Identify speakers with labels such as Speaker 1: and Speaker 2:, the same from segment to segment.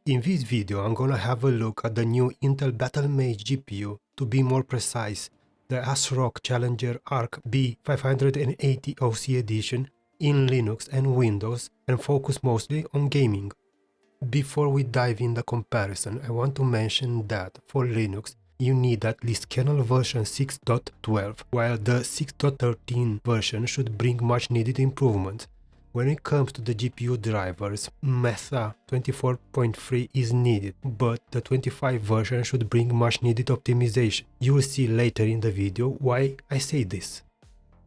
Speaker 1: In this video I'm gonna have a look at the new Intel Battlemage GPU, to be more precise, the ASrock Challenger Arc B580 OC edition in Linux and Windows, and focus mostly on gaming. Before we dive in the comparison, I want to mention that for Linux you need at least kernel version 6.12, while the 6.13 version should bring much needed improvements. When it comes to the GPU drivers, Meta 24.3 is needed, but the 25 version should bring much needed optimization. You will see later in the video why I say this.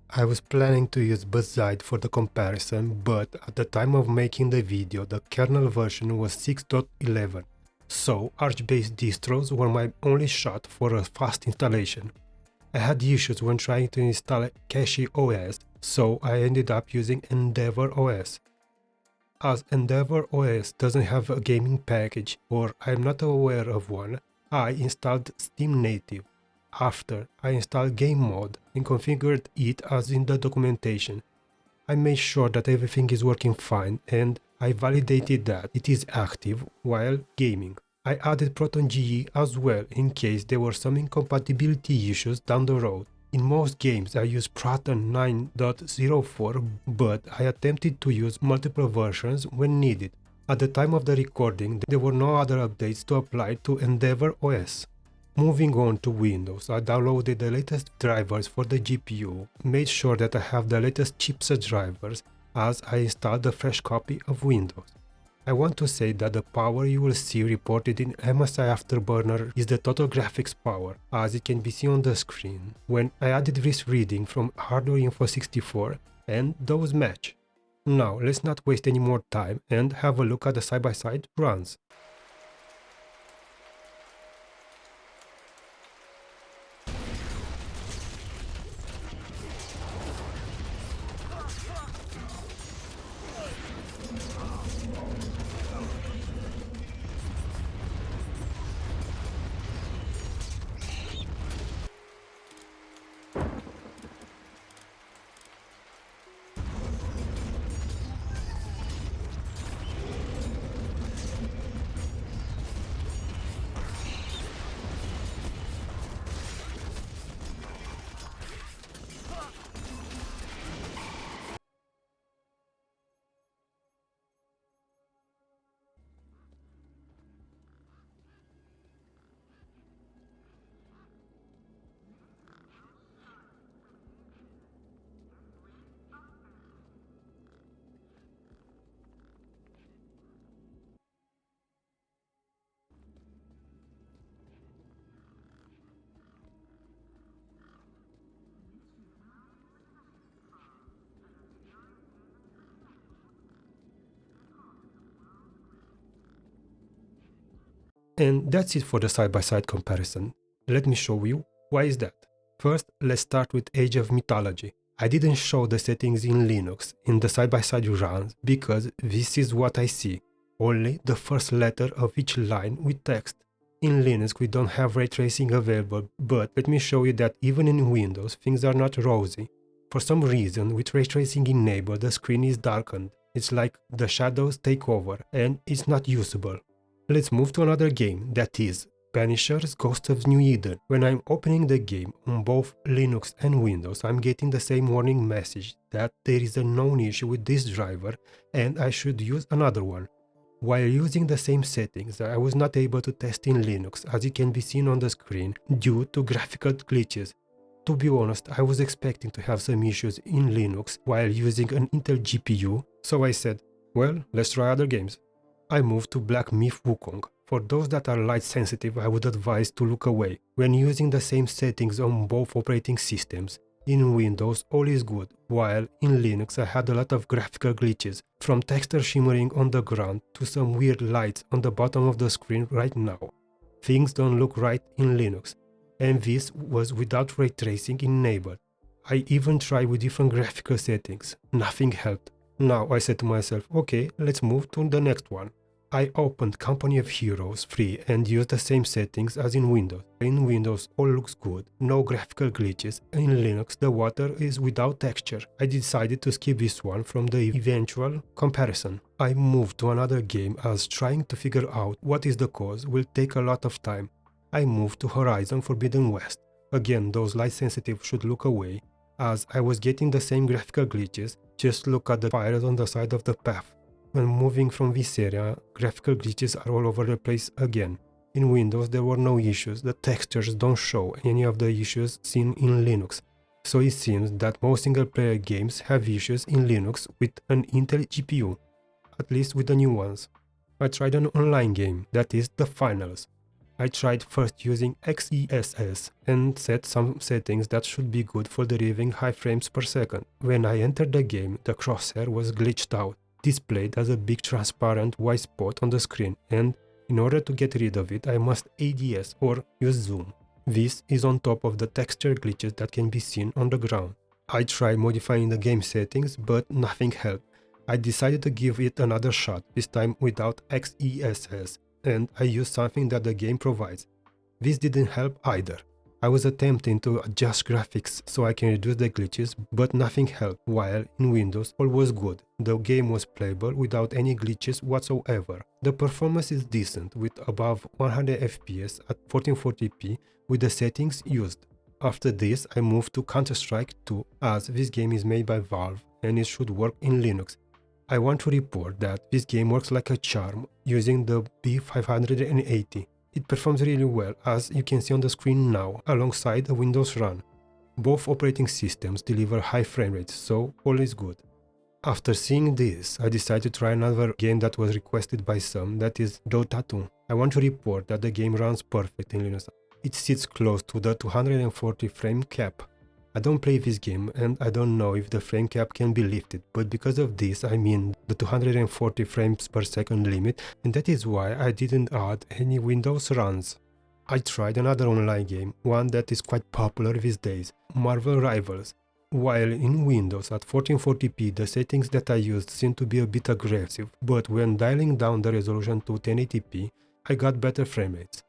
Speaker 1: I was planning to use Buzzide for the comparison, but at the time of making the video the kernel version was 6.11, so Arch-based distros were my only shot for a fast installation. I had issues when trying to install CachyOS, so I ended up using EndeavourOS. As EndeavourOS doesn't have a gaming package, or I'm not aware of one, I installed Steam Native. After, I installed game mode and configured it as in the documentation. I made sure that everything is working fine and I validated that it is active while gaming. I added ProtonGE as well in case there were some incompatibility issues down the road. In most games I use Proton 9.04, but I attempted to use multiple versions when needed. At the time of the recording there were no other updates to apply to EndeavourOS. Moving on to Windows, I downloaded the latest drivers for the GPU, made sure that I have the latest chipset drivers as I installed a fresh copy of Windows. I want to say that the power you will see reported in MSI Afterburner is the total graphics power, as it can be seen on the screen, when I added this reading from Hardware Info 64, and those match. Now let's not waste any more time and have a look at the side-by-side runs. And that's it for the side-by-side comparison. Let me show you why is that. First, let's start with Age of Mythology. I didn't show the settings in Linux in the side-by-side runs because this is what I see. Only the first letter of each line with text. In Linux we don't have ray tracing available, but let me show you that even in Windows things are not rosy. For some reason with ray tracing enabled the screen is darkened. It's like the shadows take over and it's not usable. Let's move to another game, that is Punisher's Ghost of New Eden. When I'm opening the game on both Linux and Windows, I'm getting the same warning message that there is a known issue with this driver and I should use another one. While using the same settings, I was not able to test in Linux, as it can be seen on the screen, due to graphical glitches. To be honest, I was expecting to have some issues in Linux while using an Intel GPU, so I said, well, let's try other games. I moved to Black Myth Wukong. For those that are light sensitive, I would advise to look away. When using the same settings on both operating systems, in Windows all is good, while in Linux I had a lot of graphical glitches, from texture shimmering on the ground to some weird lights on the bottom of the screen right now. Things don't look right in Linux, and this was without ray tracing enabled. I even tried with different graphical settings, nothing helped. Now I said to myself, okay, let's move to the next one. I opened Company of Heroes free and used the same settings as in Windows. In Windows all looks good, no graphical glitches. In Linux the water is without texture. I decided to skip this one from the eventual comparison. I moved to another game as trying to figure out what is the cause will take a lot of time. I moved to Horizon Forbidden West. Again, those light sensitive should look away, as I was getting the same graphical glitches. Just look at the fires on the side of the path. When moving from this area, graphical glitches are all over the place again. In Windows there were no issues, the textures don't show any of the issues seen in Linux. So it seems that most single player games have issues in Linux with an Intel GPU, at least with the new ones. I tried an online game, that is the finals. I tried first using XeSS and set some settings that should be good for delivering high frames per second. When I entered the game, the crosshair was glitched out, displayed as a big transparent white spot on the screen, and in order to get rid of it I must ADS or use zoom. This is on top of the texture glitches that can be seen on the ground. I tried modifying the game settings but nothing helped. I decided to give it another shot, this time without XeSS, and I used something that the game provides. This didn't help either. I was attempting to adjust graphics so I can reduce the glitches, but nothing helped, while in Windows all was good. The game was playable without any glitches whatsoever. The performance is decent with above 100 FPS at 1440p with the settings used. After this I moved to Counter-Strike 2 as this game is made by Valve and it should work in Linux. I want to report that this game works like a charm using the B580. It performs really well, as you can see on the screen now, alongside a Windows run. Both operating systems deliver high frame rates, so all is good. After seeing this, I decided to try another game that was requested by some, that is Dota 2. I want to report that the game runs perfect in Linux. It sits close to the 240 frame cap. I don't play this game and I don't know if the frame cap can be lifted, but because of this I mean the 240 frames per second limit, and that is why I didn't add any Windows runs. I tried another online game, one that is quite popular these days, Marvel Rivals. While in Windows at 1440p the settings that I used seem to be a bit aggressive, but when dialing down the resolution to 1080p I got better frame rates.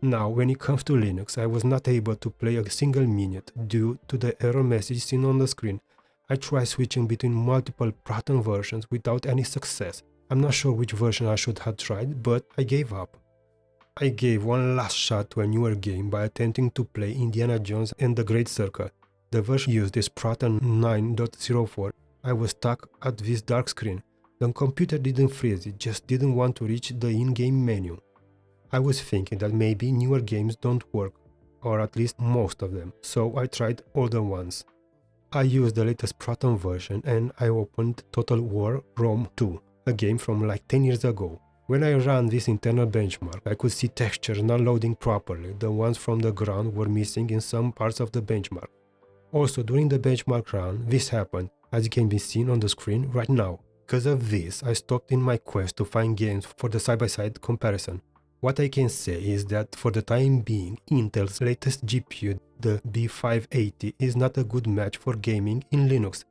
Speaker 1: Now, when it comes to Linux, I was not able to play a single minute due to the error message seen on the screen. I tried switching between multiple Proton versions without any success. I'm not sure which version I should have tried, but I gave up. I gave one last shot to a newer game by attempting to play Indiana Jones and the Great Circle. The version used is Proton 9.04. I was stuck at this dark screen. The computer didn't freeze, it just didn't want to reach the in-game menu. I was thinking that maybe newer games don't work, or at least most of them, so I tried older ones. I used the latest Proton version and I opened Total War ROM 2, a game from like 10 years ago. When I ran this internal benchmark, I could see textures not loading properly, the ones from the ground were missing in some parts of the benchmark. Also during the benchmark run, this happened, as it can be seen on the screen right now. Because of this, I stopped in my quest to find games for the side-by-side comparison. What I can say is that for the time being, Intel's latest GPU, the B580, is not a good match for gaming in Linux.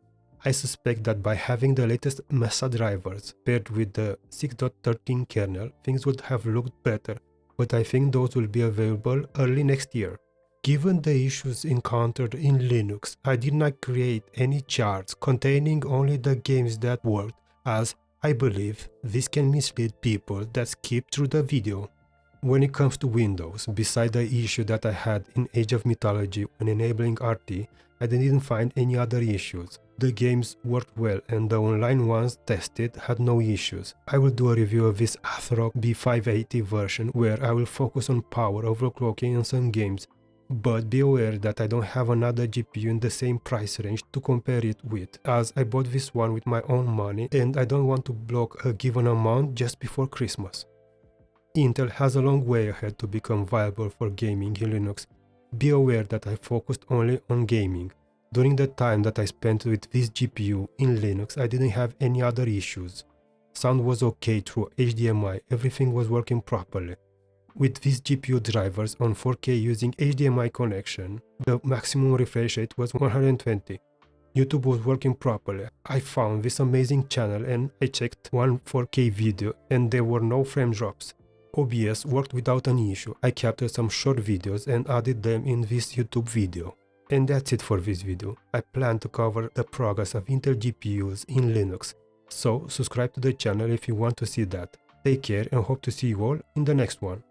Speaker 1: I suspect that by having the latest Mesa drivers paired with the 6.13 kernel, things would have looked better, but I think those will be available early next year. Given the issues encountered in Linux, I did not create any charts containing only the games that worked, as I believe this can mislead people that skip through the video. When it comes to Windows, beside the issue that I had in Age of Mythology when enabling RT, I didn't find any other issues. The games worked well and the online ones tested had no issues. I will do a review of this ASRock B580 version where I will focus on power overclocking in some games, but be aware that I don't have another GPU in the same price range to compare it with, as I bought this one with my own money and I don't want to block a given amount just before Christmas. Intel has a long way ahead to become viable for gaming in Linux. Be aware that I focused only on gaming. During the time that I spent with this GPU in Linux, I didn't have any other issues. Sound was okay through HDMI, everything was working properly. With these GPU drivers on 4K using HDMI connection, the maximum refresh rate was 120. YouTube was working properly. I found this amazing channel and I checked one 4K video and there were no frame drops. OBS worked without any issue. I captured some short videos and added them in this YouTube video. And that's it for this video. I plan to cover the progress of Intel GPUs in Linux. So subscribe to the channel if you want to see that. Take care and hope to see you all in the next one.